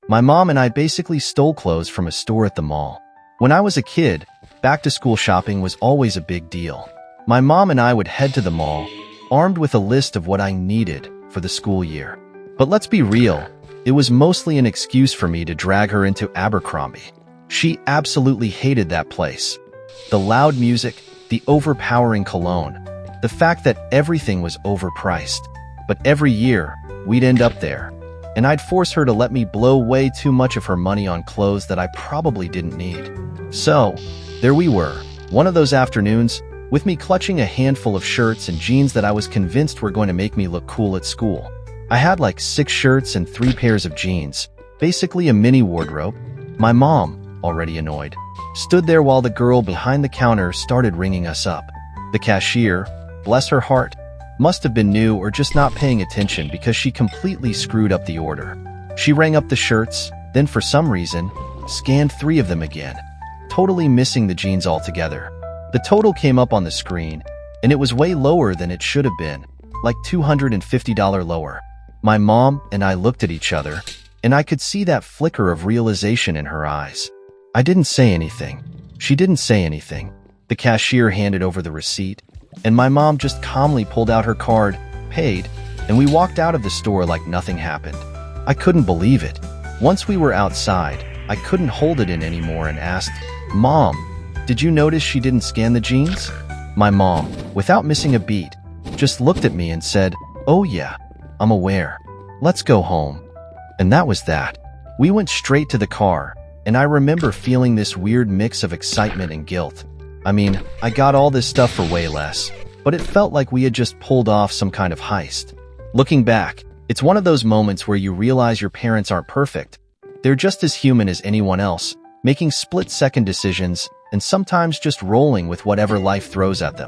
My mom and I basically stole clothes from a store at the mall. When I was a kid, back-to-school shopping was always a big deal. My mom and I would head to the mall, armed with a list of what I needed for the school year. But let's be real, it was mostly an excuse for me to drag her into Abercrombie. She absolutely hated that place. The loud music, the overpowering cologne, the fact that everything was overpriced. But every year, we'd end up there, and I'd force her to let me blow way too much of her money on clothes that I probably didn't need. So, there we were, one of those afternoons, with me clutching a handful of shirts and jeans that I was convinced were going to make me look cool at school. I had like 6 shirts and 3 pairs of jeans, basically a mini wardrobe. My mom, already annoyed, stood there while the girl behind the counter started ringing us up. The cashier, bless her heart, must have been new or just not paying attention because she completely screwed up the order. She rang up the shirts, then for some reason, scanned 3 of them again, totally missing the jeans altogether. The total came up on the screen, and it was way lower than it should have been, like $250 lower. My mom and I looked at each other, and I could see that flicker of realization in her eyes. I didn't say anything. She didn't say anything. The cashier handed over the receipt, and my mom just calmly pulled out her card, paid, and we walked out of the store like nothing happened. I couldn't believe it. Once we were outside, I couldn't hold it in anymore and asked, "Mom, did you notice she didn't scan the jeans?" My mom, without missing a beat, just looked at me and said, "Oh yeah, I'm aware. Let's go home." And that was that. We went straight to the car, and I remember feeling this weird mix of excitement and guilt. I mean, I got all this stuff for way less, but it felt like we had just pulled off some kind of heist. Looking back, it's one of those moments where you realize your parents aren't perfect. They're just as human as anyone else, making split-second decisions and sometimes just rolling with whatever life throws at them.